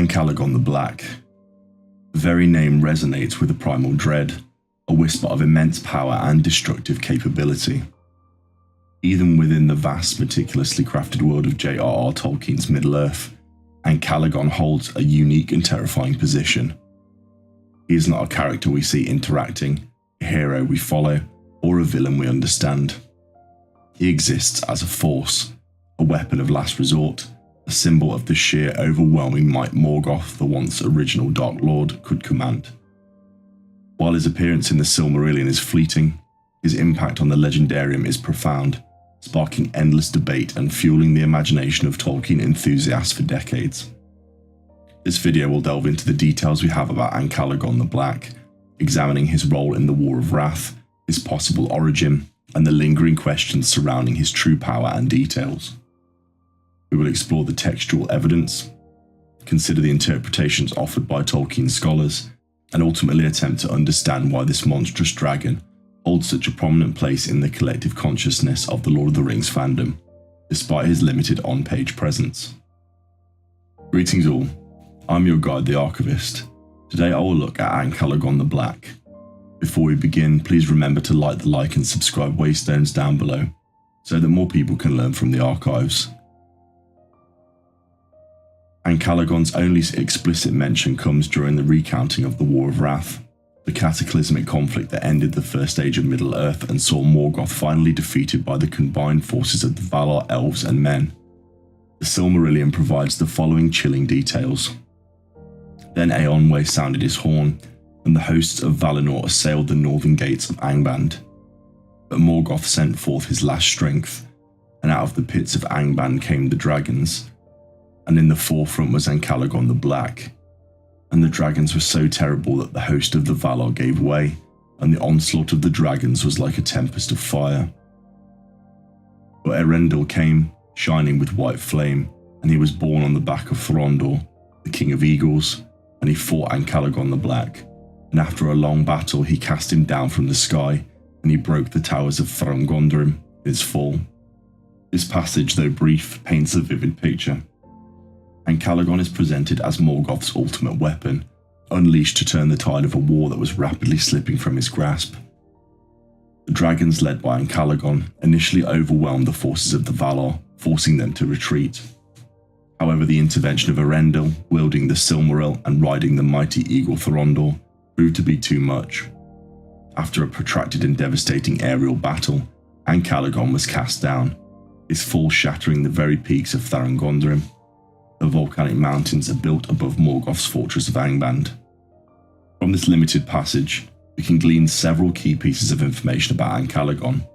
Ancalagon the Black. The very name resonates with a primal dread, a whisper of immense power and destructive capability. Even within the vast, meticulously crafted world of J.R.R. Tolkien's Middle-earth, Ancalagon holds a unique and terrifying position. He is not a character we see interacting, a hero we follow, or a villain we understand. He exists as a force, a weapon of last resort, a symbol of the sheer overwhelming might Morgoth, the once original Dark Lord, could command. While his appearance in the Silmarillion is fleeting, his impact on the Legendarium is profound, sparking endless debate and fueling the imagination of Tolkien enthusiasts for decades. This video will delve into the details we have about Ancalagon the Black, examining his role in the War of Wrath, his possible origin, and the lingering questions surrounding his true power and details. We will explore the textual evidence, consider the interpretations offered by Tolkien scholars, and ultimately attempt to understand why this monstrous dragon holds such a prominent place in the collective consciousness of the Lord of the Rings fandom, despite his limited on-page presence. Greetings all, I'm your guide, the Archivist. Today I will look at Ancalagon the Black. Before we begin, please remember to like the like and subscribe waystones down below, so that more people can learn from the archives. Ancalagon's only explicit mention comes during the recounting of the War of Wrath, the cataclysmic conflict that ended the First Age of Middle-earth and saw Morgoth finally defeated by the combined forces of the Valar, elves and men. The Silmarillion provides the following chilling details. Then Eonwe sounded his horn, and the hosts of Valinor assailed the northern gates of Angband. But Morgoth sent forth his last strength, and out of the pits of Angband came the dragons, and in the forefront was Ancalagon the Black. And the dragons were so terrible that the host of the Valar gave way, and the onslaught of the dragons was like a tempest of fire. But Erendil came, shining with white flame, and he was born on the back of Thorondor, the king of eagles, and he fought Ancalagon the Black, and after a long battle he cast him down from the sky, and he broke the towers of Thorongondrim in its fall. This passage, though brief, paints a vivid picture. Ancalagon is presented as Morgoth's ultimate weapon, unleashed to turn the tide of a war that was rapidly slipping from his grasp. The dragons led by Ancalagon initially overwhelmed the forces of the Valar, forcing them to retreat. However, the intervention of Erendil, wielding the Silmaril and riding the mighty eagle Thorondor, proved to be too much. After a protracted and devastating aerial battle, Ancalagon was cast down, his fall shattering the very peaks of Thorongondrim. The volcanic mountains are built above Morgoth's fortress of Angband. From this limited passage, we can glean several key pieces of information about Ancalagon.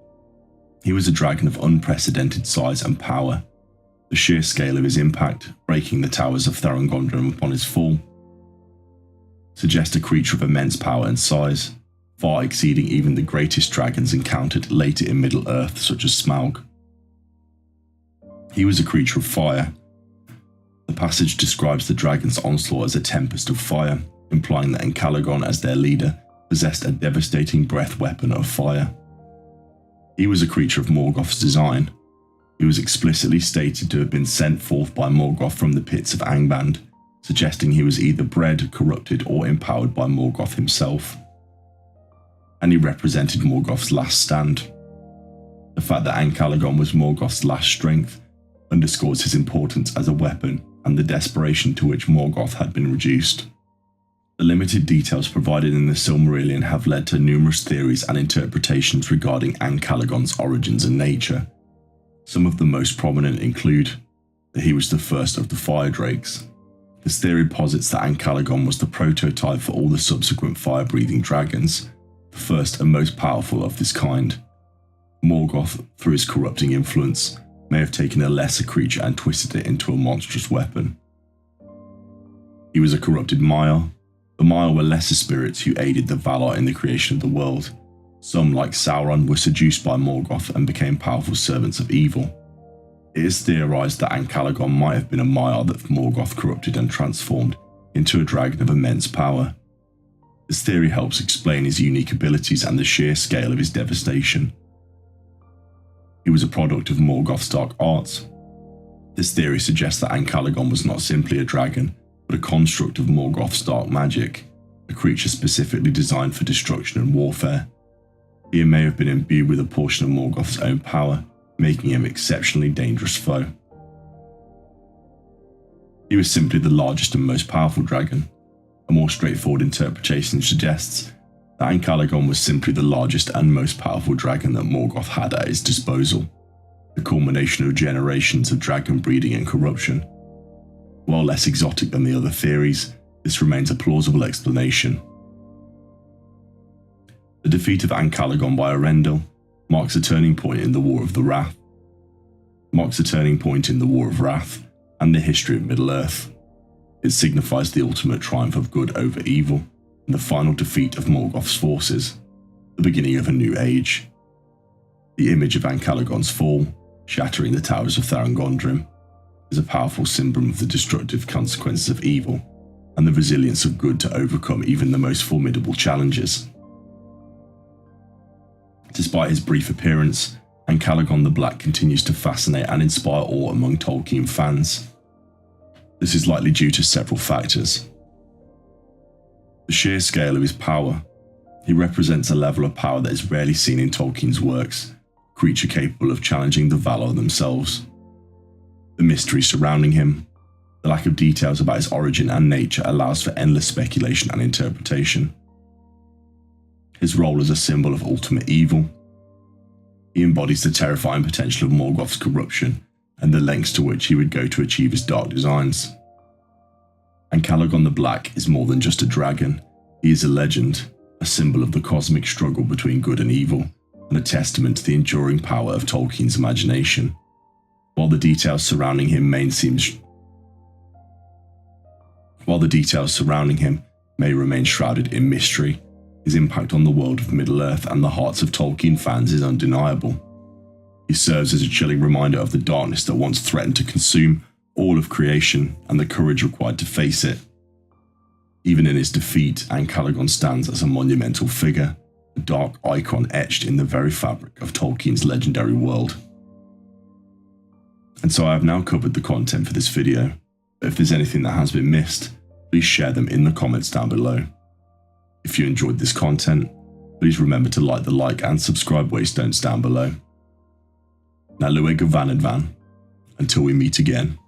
He was a dragon of unprecedented size and power. The sheer scale of his impact, breaking the towers of Thorongondrim upon his fall, suggests a creature of immense power and size, far exceeding even the greatest dragons encountered later in Middle-earth, such as Smaug. He was a creature of fire. The passage describes the dragon's onslaught as a tempest of fire, implying that Ancalagon, as their leader, possessed a devastating breath weapon of fire. He was a creature of Morgoth's design. He was explicitly stated to have been sent forth by Morgoth from the pits of Angband, suggesting he was either bred, corrupted, or empowered by Morgoth himself. And he represented Morgoth's last stand. The fact that Ancalagon was Morgoth's last strength underscores his importance as a weapon and the desperation to which Morgoth had been reduced. The limited details provided in the Silmarillion have led to numerous theories and interpretations regarding Ancalagon's origins and nature. Some of the most prominent include that he was the first of the fire drakes. This theory posits that Ancalagon was the prototype for all the subsequent fire-breathing dragons, the first and most powerful of this kind. Morgoth, through his corrupting influence, may have taken a lesser creature and twisted it into a monstrous weapon. He was a corrupted Maiar. The Maiar were lesser spirits who aided the Valar in the creation of the world. Some, like Sauron, were seduced by Morgoth and became powerful servants of evil. It is theorized that Ancalagon might have been a Maiar that Morgoth corrupted and transformed into a dragon of immense power. This theory helps explain his unique abilities and the sheer scale of his devastation. He was a product of Morgoth's dark arts. This theory suggests that Ancalagon was not simply a dragon, but a construct of Morgoth's dark magic, a creature specifically designed for destruction and warfare. He may have been imbued with a portion of Morgoth's own power, making him an exceptionally dangerous foe. He was simply the largest and most powerful dragon. A more straightforward interpretation suggests that Ancalagon was simply the largest and most powerful dragon that Morgoth had at his disposal, the culmination of generations of dragon breeding and corruption. While less exotic than the other theories, this remains a plausible explanation. The defeat of Ancalagon by Arendelle marks a turning point in the War of Wrath, and the history of Middle-earth. It signifies the ultimate triumph of good over evil, and the final defeat of Morgoth's forces, the beginning of a new age. The image of Ancalagon's fall, shattering the towers of Thorongondrim, is a powerful symbol of the destructive consequences of evil, and the resilience of good to overcome even the most formidable challenges. Despite his brief appearance, Ancalagon the Black continues to fascinate and inspire awe among Tolkien fans. This is likely due to several factors. The sheer scale of his power. He represents a level of power that is rarely seen in Tolkien's works, a creature capable of challenging the Valar themselves. The mystery surrounding him, the lack of details about his origin and nature allows for endless speculation and interpretation. His role as a symbol of ultimate evil. He embodies the terrifying potential of Morgoth's corruption and the lengths to which he would go to achieve his dark designs. Ancalagon the Black is more than just a dragon. He is a legend, a symbol of the cosmic struggle between good and evil, and a testament to the enduring power of Tolkien's imagination. While the details surrounding him may remain shrouded in mystery, his impact on the world of Middle-earth and the hearts of Tolkien fans is undeniable. He serves as a chilling reminder of the darkness that once threatened to consume all of creation and the courage required to face it. Even in his defeat, Ancalagon stands as a monumental figure, a dark icon etched in the very fabric of Tolkien's legendary world. And so I have now covered the content for this video, but if there's anything that has been missed, please share them in the comments down below. If you enjoyed this content, please remember to like the like and subscribe waystones down below. Now Lueg Vanadvan, until we meet again.